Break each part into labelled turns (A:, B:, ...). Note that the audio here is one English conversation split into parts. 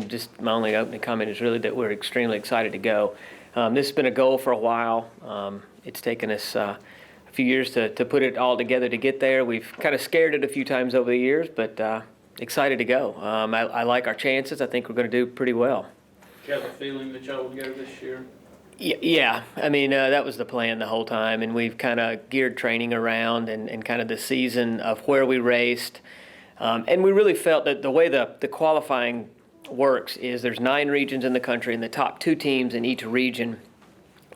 A: Just my only opening comment is really that we're extremely excited to go. This has been a goal for a while. It's taken us a few years to put it all together to get there. We've kind of scared it a few times over the years, but excited to go. I like our chances. I think we're going to do pretty well.
B: Do you have a feeling that y'all would go this year?
A: Yeah. That was the plan the whole time, and we've kind of geared training around and kind of the season of where we raced. And we really felt that the way the qualifying works is there's 9 regions in the country, and the top 2 teams in each region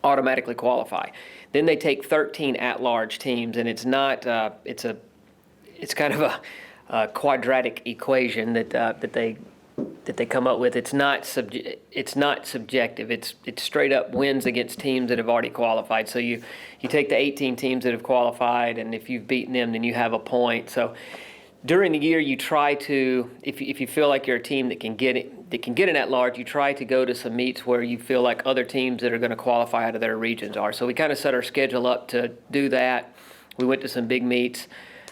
A: automatically qualify. Then they take 13 at-large teams, and it's not it's kind of a quadratic equation that they come up with. It's not subjective. It's straight up wins against teams that have already qualified. So you take the 18 teams that have qualified, and if you've beaten them, then you have a point. So during the year, you try to, if you feel like you're a team that can get an at-large, you try to go to some meets where you feel like other teams that are going to qualify out of their regions are. So we kind of set our schedule up to do that. We went to some big meets.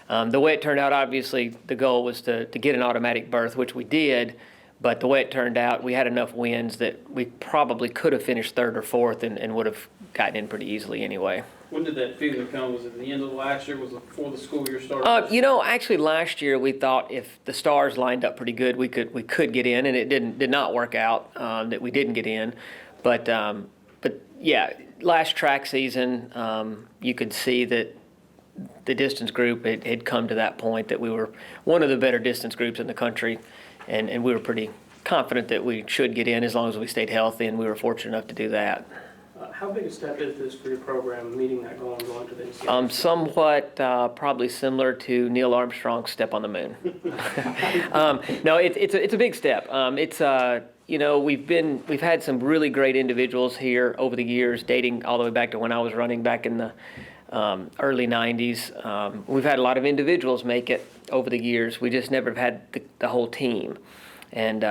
A: The way it turned out, obviously, the goal was to get an automatic berth, which we did. But the way it turned out, we had enough wins that we probably could have finished 3rd or 4th and would have gotten in pretty easily anyway.
B: When did that feeling come? Was it the end of last year? Was it before the school year started?
A: Actually, last year we thought if the stars lined up pretty good, we could get in, and it did not work out that we didn't get in. But yeah, last track season, you could see that the distance group had come to that point that we were one of the better distance groups in the country, and we were pretty confident that we should get in as long as we stayed healthy, and we were fortunate enough to do that.
C: How big a step is this for your program, meeting that goal and going to the NCAA?
A: Somewhat probably similar to Neil Armstrong's step on the moon. No, it's a big step. We've had some really great individuals here over the years, dating all the way back to when I was running back in the early 90s. We've had a lot of individuals make it over the years. We just never have had the whole team, and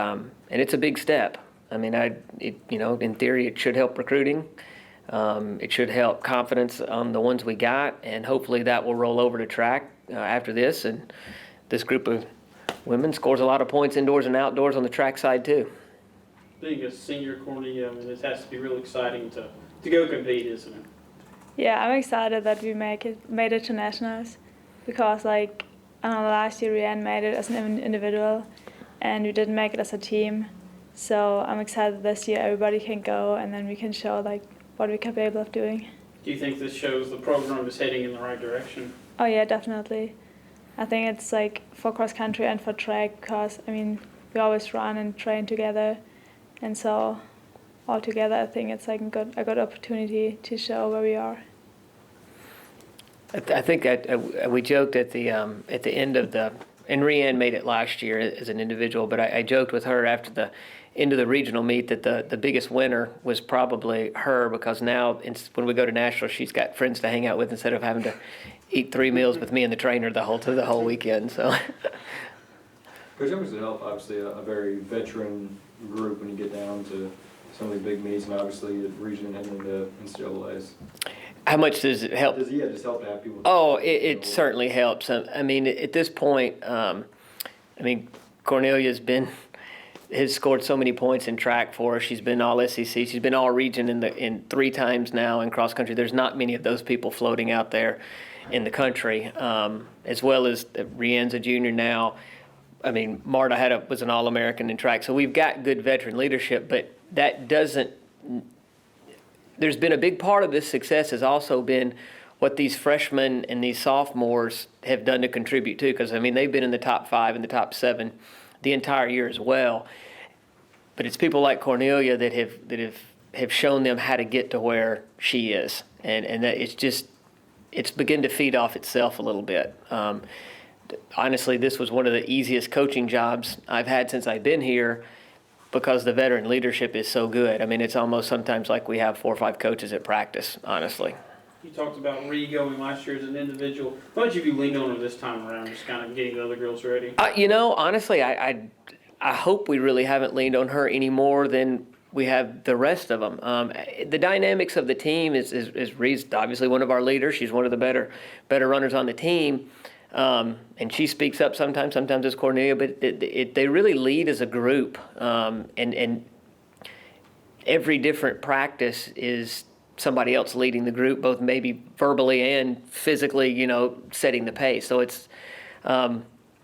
A: it's a big step. In theory, it should help recruiting. It should help confidence on the ones we got, and hopefully that will roll over to track after this. And this group of women scores a lot of points indoors and outdoors on the track side too.
B: Being a senior, Cornelia, this has to be real exciting to go compete, isn't it?
D: Yeah, I'm excited that we made it to nationals because, last year Rianne made it as an individual, and we didn't make it as a team. So I'm excited this year everybody can go, and then we can show what we're capable of doing.
B: Do you think this shows the program is heading in the right direction?
D: Oh yeah, definitely. I think it's for cross country and for track because we always run and train together, and so all together I think it's a good opportunity to show where we are.
A: I think we joked at the end of and Rianne made it last year as an individual, but I joked with her after the end of the regional meet that the biggest winner was probably her, because now when we go to nationals, she's got friends to hang out with instead of having to eat 3 meals with me and the trainer the whole weekend. So.
E: Coach, how much does it help, obviously, a very veteran group when you get down to some of the big meets, and obviously the region and the NCAAs?
A: How much does it help?
E: Does it just help to have people?
A: Oh, it certainly helps. At this point, Cornelia has scored so many points in track for us. She's been all SEC. She's been all region in 3 times now in cross country. There's not many of those people floating out there in the country, as well as Rianne's a junior now. Marta was an All-American in track. So we've got good veteran leadership, but that doesn't. There's been a big part of this success has also been what these freshmen and these sophomores have done to contribute too, because they've been in the top 5 and the top 7 the entire year as well. But it's people like Cornelia that have shown them how to get to where she is, and that it's begun to feed off itself a little bit. Honestly, this was one of the easiest coaching jobs I've had since I've been here, because the veteran leadership is so good. It's almost sometimes like we have 4 or 5 coaches at practice, honestly.
B: You talked about going last year as an individual. How much have you leaned on her this time around, just kind of getting the other girls ready?
A: Honestly, I hope we really haven't leaned on her any more than we have the rest of them. The dynamics of the team is Reed's obviously one of our leaders. She's one of the better runners on the team. And she speaks up sometimes it's Cornelia, but they really lead as a group. And every different practice is somebody else leading the group, both maybe verbally and physically, setting the pace. So it's,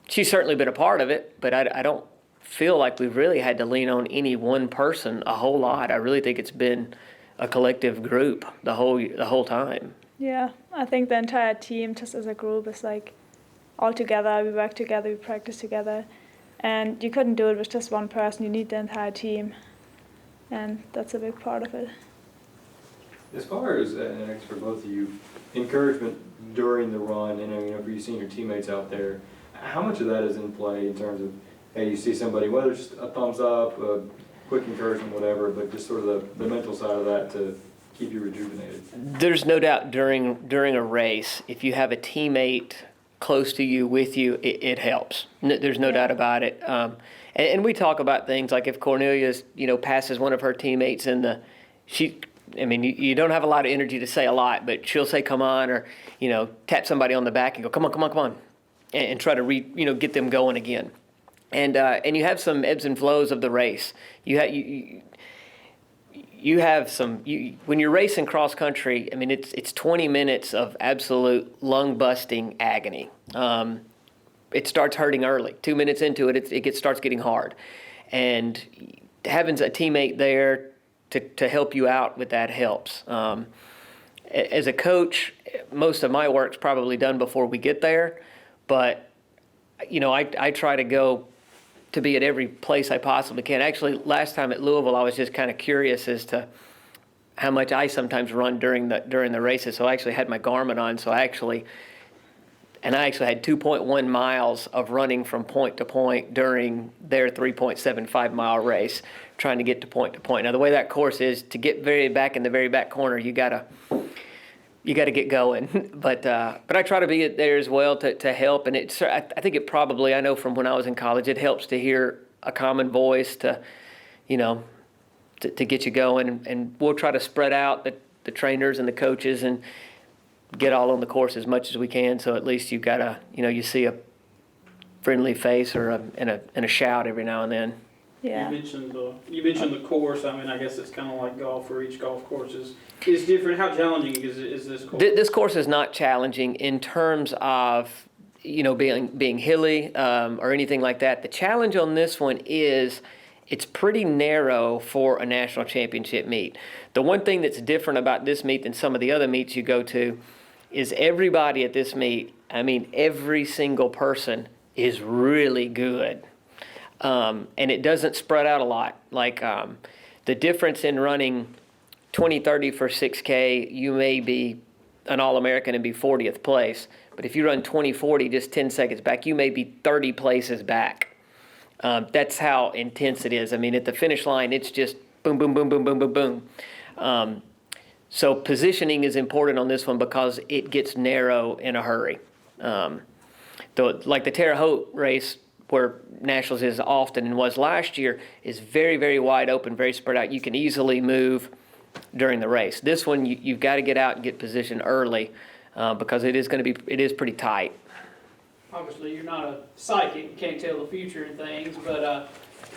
A: she's certainly been a part of it, but I don't feel like we've really had to lean on any one person a whole lot. I really think it's been a collective group the whole time.
D: Yeah, I think the entire team, just as a group, is like all together. We work together, we practice together, and you couldn't do it with just one person. You need the entire team, and that's a big part of it.
E: As far as, and I guess for both of you, encouragement during the run, and for you seeing your teammates out there, how much of that is in play in terms of, hey, you see somebody, whether it's just a thumbs up, a quick encouragement, whatever, but just sort of the mental side of that to keep you rejuvenated?
A: There's no doubt during a race, if you have a teammate close to you, with you, it helps. There's no doubt about it. And we talk about things like if Cornelia's, passes one of her teammates you don't have a lot of energy to say a lot, but she'll say, come on, or, tap somebody on the back and go, come on, and try to get them going again. And you have some ebbs and flows of the race. You have some, when you're racing cross country, it's 20 minutes of absolute lung busting agony. It starts hurting early. 2 minutes into it, starts getting hard. And having a teammate there to help you out with that helps. As a coach, most of my work's probably done before we get there, but I try to go to be at every place I possibly can. Actually, last time at Louisville, I was just kind of curious as to how much I sometimes run during the races. So I actually had my Garmin on. So I actually had 2.1 miles of running from point to point during their 3.75 mile race, trying to get to point. Now the way that course is, to get back in the very back corner, you gotta get going. But I try to be there as well to help. And I think it probably, I know from when I was in college, it helps to hear a common voice to get you going. And we'll try to spread out the trainers and the coaches and get all on the course as much as we can. So at least you you see a friendly face or a shout every now and then.
D: Yeah.
B: You mentioned the course. I guess it's kind of like golf, where each golf course is different. How challenging is this course?
A: This course is not challenging in terms of being hilly or anything like that. The challenge on this one is it's pretty narrow for a national championship meet. The one thing that's different about this meet than some of the other meets you go to is everybody at this meet, every single person is really good. And it doesn't spread out a lot. Like the difference in running 20-30 for 6K, you may be an All-American and be 40th place. But if you run 20-40 just 10 seconds back, you may be 30 places back. That's how intense it is. At the finish line, it's just boom, boom, boom, boom, boom, boom, boom. So positioning is important on this one because it gets narrow in a hurry. Like the Terre Haute race, where Nationals is often and was last year, is very, very wide open, very spread out. You can easily move during the race. This one, you've got to get out and get positioned early because it is pretty tight.
C: Obviously, you're not a psychic, you can't tell the future and things, but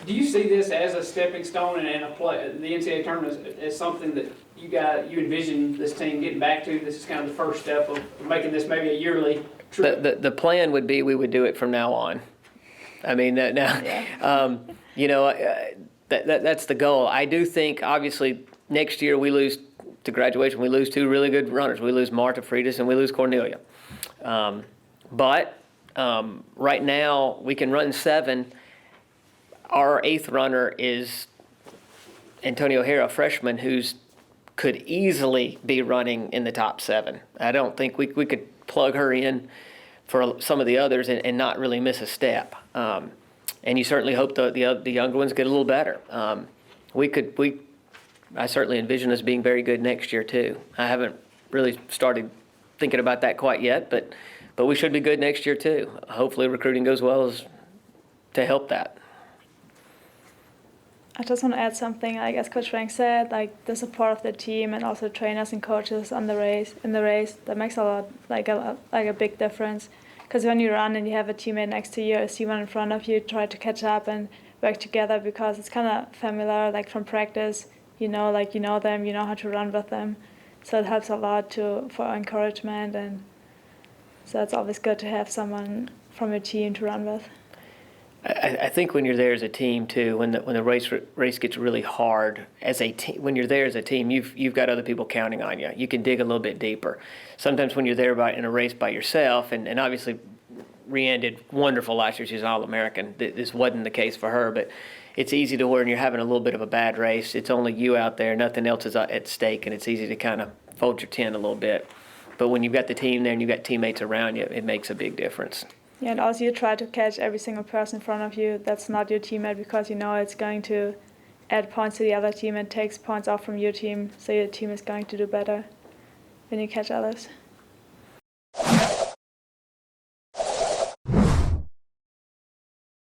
C: do you see this as a stepping stone and the NCAA tournament as something that you envision this team getting back to? This is kind of the first step of making this maybe a yearly trip.
A: The plan would be we would do it from now on. That's the goal. I do think, obviously, next year we lose to graduation. We lose two really good runners. We lose Marta Freitas and we lose Cornelia. But right now we can run 7. Our 8th runner is Antonio Hera, a freshman, could easily be running in the top 7. I don't think we could plug her in for some of the others and not really miss a step. And you certainly hope the younger ones get a little better. I certainly envision us being very good next year too. I haven't really started thinking about that quite yet, but we should be good next year too. Hopefully recruiting goes well as to help that.
D: I just want to add something. Like as Coach Frank said, like the support of the team and also trainers and coaches in the race, that makes a lot, like a big difference. Because when you run and you have a teammate next to you or someone in front of you, try to catch up and work together because it's kind of familiar, like from practice. You know, like you know them, you know how to run with them. So it helps a lot for encouragement, and so it's always good to have someone from your team to run with.
A: I think when you're there as a team too, when the race gets really hard as a team, when you're there as a team, you've got other people counting on you. You can dig a little bit deeper. Sometimes when you're there in a race by yourself, and obviously Rianne did wonderful last year. She's an All-American. This wasn't the case for her, but it's easy to when you're having a little bit of a bad race, it's only you out there, nothing else is at stake, and it's easy to kind of fold your tent a little bit. But when you've got the team there and you've got teammates around you, it makes a big difference.
D: Yeah, and also you try to catch every single person in front of you that's not your teammate, because you know it's going to add points to the other team and takes points off from your team, so your team is going to do better when you catch others.